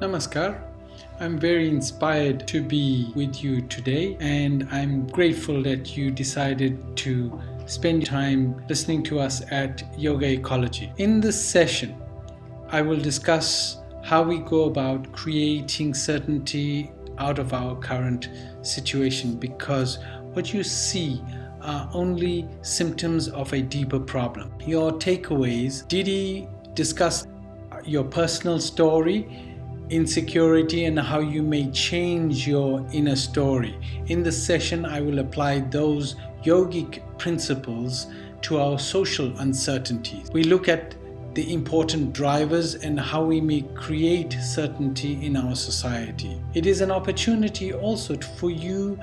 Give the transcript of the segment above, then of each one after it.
Namaskar. I'm very inspired to be with you today, and I'm grateful that you decided to spend time listening to us at YogaEcology. In this session, I will discuss how we go about creating certainty out of our current situation, because what you see are only symptoms of a deeper problem. Your takeaways: did he discuss your personal story, insecurity, and how you may change your inner story? In this session, I will apply those yogic principles to our social uncertainties. We look at the important drivers and how we may create certainty in our society. It is an opportunity also for you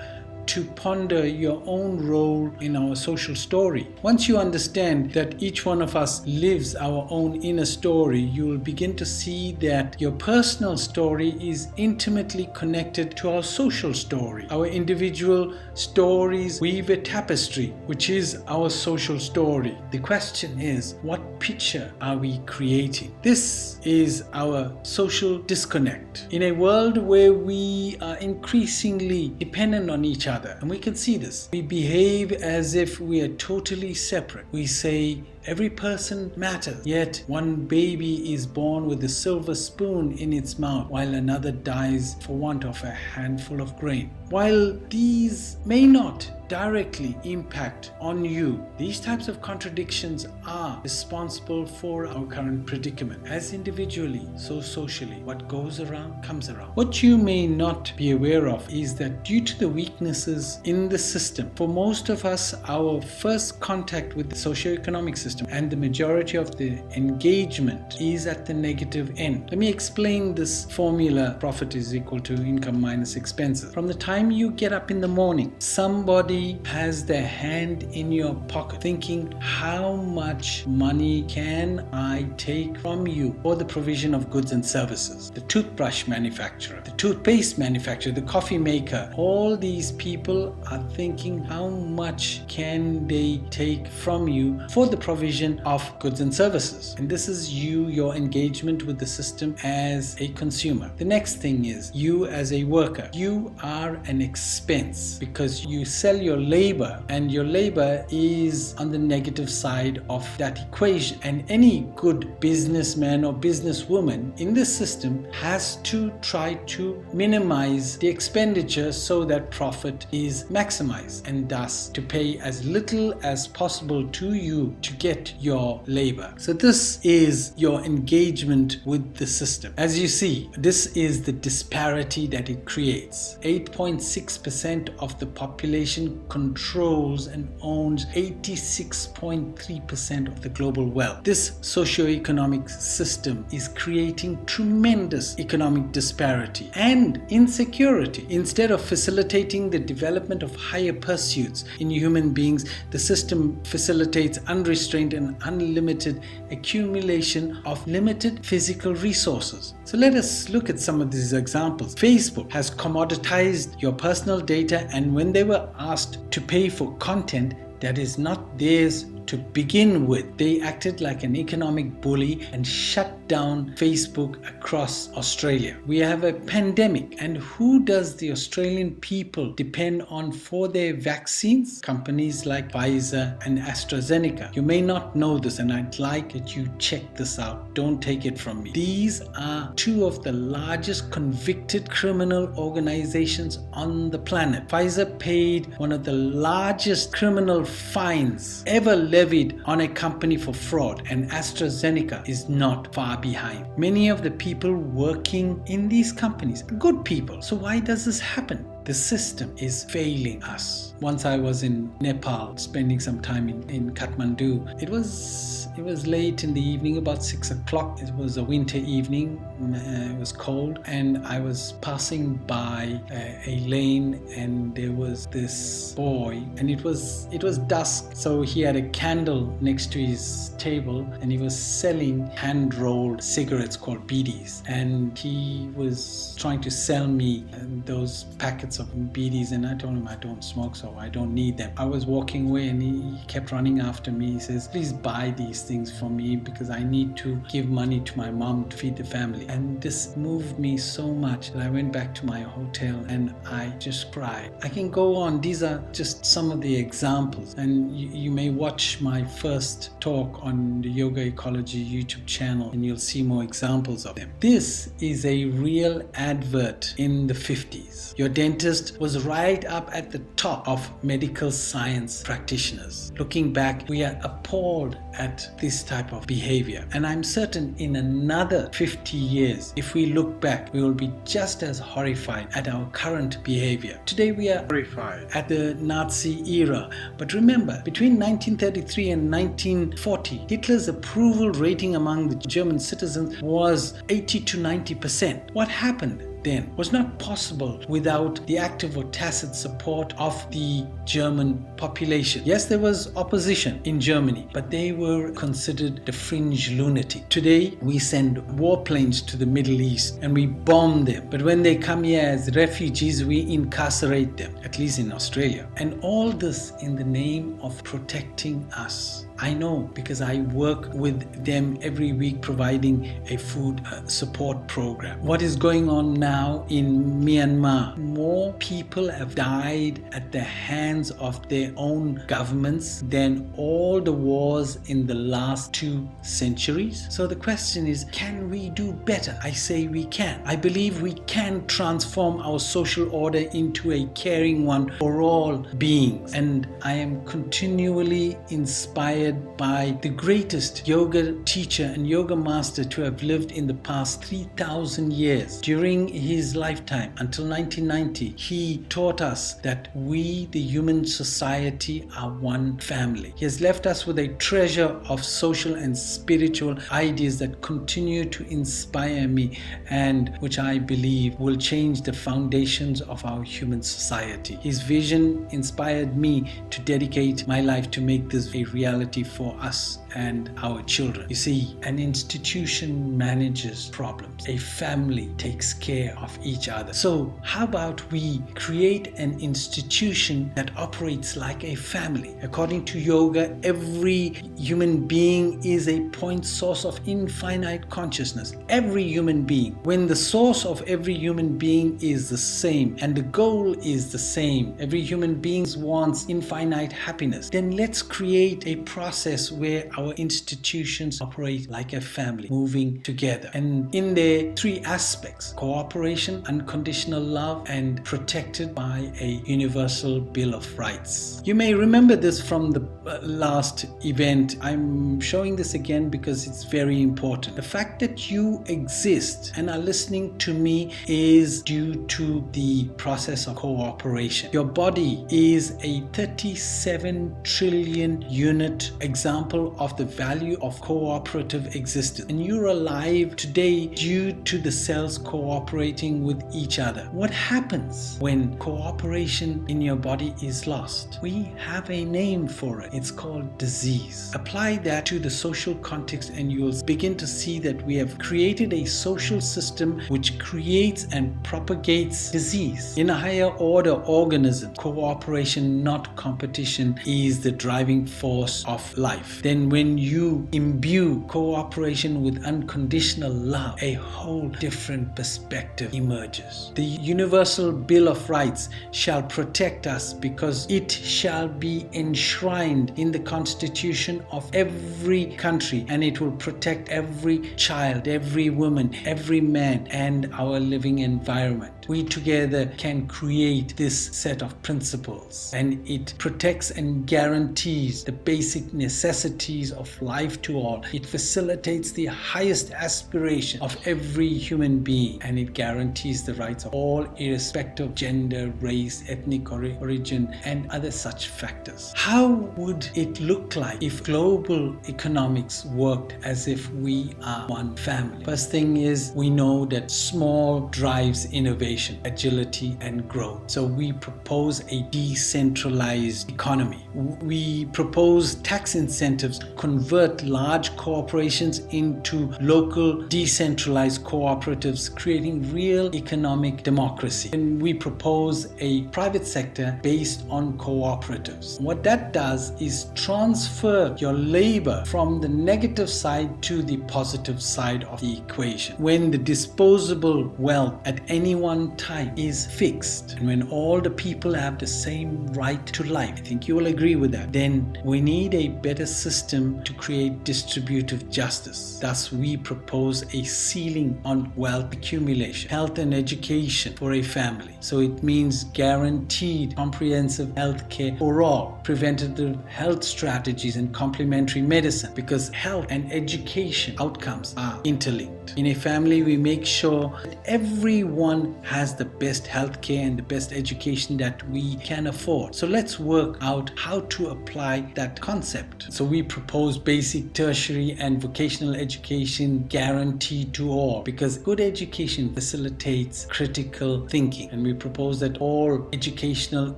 to ponder your own role in our social story. Once you understand that each one of us lives our own inner story, you will begin to see that your personal story is intimately connected to our social story. Our individual stories weave a tapestry, which is our social story. The question is, what picture are we creating? This is our social disconnect. In a world where we are increasingly dependent on each other, and we can see this, we behave as if we are totally separate. We say every person matters, yet one baby is born with a silver spoon in its mouth, while another dies for want of a handful of grain. While these may not directly impact on you, these types of contradictions are responsible for our current predicament. As individually, so socially, what goes around comes around. What you may not be aware of is that due to the weaknesses in the system, for most of us, our first contact with the socio-economic system and the majority of the engagement is at the negative end. Let me explain this formula: profit is equal to income minus expenses. From the time you get up in the morning, somebody has their hand in your pocket thinking, how much money can I take from you for the provision of goods and services? The toothbrush manufacturer, the toothpaste manufacturer, the coffee maker, all these people are thinking, how much can they take from you for the provision of goods and services? And this is your engagement with the system as a consumer. The next thing is you as a worker. You are an expense because you sell your labor, and your labor is on the negative side of that equation. And any good businessman or businesswoman in this system has to try to minimize the expenditure so that profit is maximized, and thus to pay as little as possible to you to get your labor. So this is your engagement with the system. As you see, this is the disparity that it creates. 8.6% of the population controls and owns 86.3% of the global wealth. This socioeconomic system is creating tremendous economic disparity and insecurity. Instead of facilitating the development of higher pursuits in human beings, the system facilitates unrestrained and unlimited accumulation of limited physical resources. So let us look at some of these examples. Facebook has commoditized your personal data, and when they were asked to pay for content that is not theirs to begin with, they acted like an economic bully and shut down Facebook across Australia. We have a pandemic, and who does the Australian people depend on for their vaccines? Companies like Pfizer and AstraZeneca. You may not know this, and I'd like that you check this out. Don't take it from me. These are two of the largest convicted criminal organizations on the planet. Pfizer paid one of the largest criminal fines ever levied on a company for fraud, and AstraZeneca is not far behind. Many of the people working in these companies are good people. So why does this happen? The system is failing us. Once I was in Nepal, spending some time in Kathmandu. It was late in the evening, about 6 o'clock. It was a winter evening. It was cold, and I was passing by a lane, and there was this boy, and it was dusk, so he had a candle next to his table, and he was selling hand-rolled cigarettes called bidis, and he was trying to sell me those packets of bidis, and I told him I don't smoke, so oh, I don't need them. I was walking away and he kept running after me. He says, please buy these things for me because I need to give money to my mom to feed the family. And this moved me so much that I went back to my hotel and I just cried. I can go on. These are just some of the examples. And you may watch my first talk on the YogaEcology YouTube channel and you'll see more examples of them. This is a real advert in the 50s. Your dentist was right up at the top of medical science practitioners. Looking back, we are appalled at this type of behavior. And I'm certain in another 50 years, if we look back, we will be just as horrified at our current behavior. Today we are horrified at the Nazi era. But remember, between 1933 and 1940, Hitler's approval rating among the German citizens was 80 to 90%. What happened then was not possible without the active or tacit support of the German population. Yes, there was opposition in Germany, but they were considered the fringe lunatic. Today, we send warplanes to the Middle East and we bomb them. But when they come here as refugees, we incarcerate them, at least in Australia. And all this in the name of protecting us. I know because I work with them every week providing a food support program. What is going on now in Myanmar? More people have died at the hands of their own governments than all the wars in the last 2 centuries. So the question is, can we do better? I say we can. I believe we can transform our social order into a caring one for all beings. And I am continually inspired by the greatest yoga teacher and yoga master to have lived in the past 3,000 years. During his lifetime, until 1990, he taught us that we, the human society, are one family. He has left us with a treasure of social and spiritual ideas that continue to inspire me and which I believe will change the foundations of our human society. His vision inspired me to dedicate my life to make this a reality for us and our children. You see, an institution manages problems. A family takes care of each other. So how about we create an institution that operates like a family? According to yoga, every human being is a point source of infinite consciousness. Every human being. When the source of every human being is the same and the goal is the same, every human being wants infinite happiness, then let's create a process where our institutions operate like a family, moving together. And in their 3 aspects: cooperation, unconditional love, and protected by a universal bill of rights. You may remember this from the last event. I'm showing this again because it's very important. The fact that you exist and are listening to me is due to the process of cooperation. Your body is a 37 trillion unit example of the value of cooperative existence. And you're alive today due to the cells cooperating with each other. What happens when cooperation in your body is lost? We have a name for it. It's called disease. Apply that to the social context and you'll begin to see that we have created a social system which creates and propagates disease. In a higher order organism, cooperation, not competition, is the driving force of life. Then when you imbue cooperation with unconditional love, a whole different perspective emerges. The universal bill of rights shall protect us because it shall be enshrined in the constitution of every country, and it will protect every child, every woman, every man, and our living environment. We together can create this set of principles, and it protects and guarantees the basic necessities of life to all. It facilitates the highest aspiration of every human being, and it guarantees the rights of all, irrespective of gender, race, ethnic origin, and other such factors. How would it look like if global economics worked as if we are one family? First thing is, we know that small drives innovation, agility, and growth. So we propose a decentralized economy. We propose tax incentives convert large corporations into local decentralized cooperatives, creating real economic democracy. And we propose a private sector based on cooperatives. What that does is transfer your labor from the negative side to the positive side of the equation. When the disposable wealth at any one time is fixed, and when all the people have the same right to life, I think you will agree with that, then we need a better system to create distributive justice. Thus, we propose a ceiling on wealth accumulation, health and education for a family. So it means guaranteed comprehensive health care for all, preventative health strategies and complementary medicine, because health and education outcomes are interlinked. In a family, we make sure that everyone has the best health care and the best education that we can afford. So let's work out how to apply that concept. So we propose basic, tertiary and vocational education guaranteed to all, because good education facilitates critical thinking, and we propose that all educational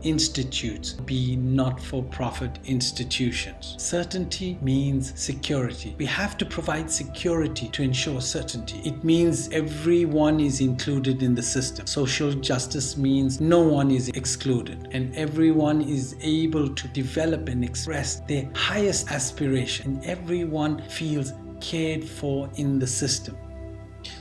institutes be not-for-profit institutions. Certainty means security. We have to provide security to ensure certainty. It means everyone is included in the system. Social justice means no one is excluded, and everyone is able to develop and express their highest aspiration, and everyone feels cared for in the system.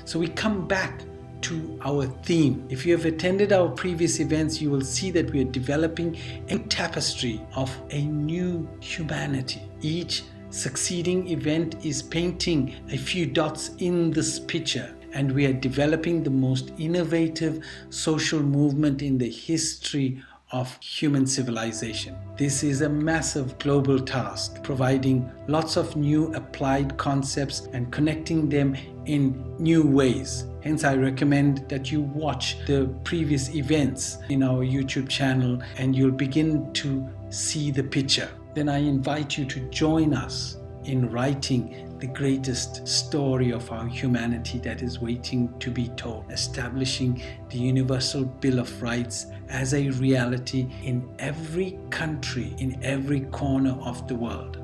So we come back to our theme. If you have attended our previous events, you will see that we are developing a tapestry of a new humanity. Each succeeding event is painting a few dots in this picture, and we are developing the most innovative social movement in the history of human civilization. This is a massive global task, providing lots of new applied concepts and connecting them in new ways. Hence, I recommend that you watch the previous events in our YouTube channel and you'll begin to see the picture. Then I invite you to join us in writing the greatest story of our humanity that is waiting to be told, establishing the Universal Bill of Rights as a reality in every country, in every corner of the world.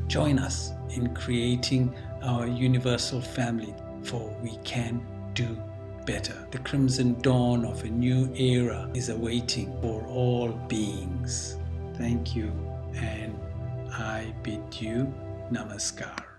Join us in creating our universal family, for we can do better. The crimson dawn of a new era is awaiting for all beings. Thank you, and I bid you Namaskar.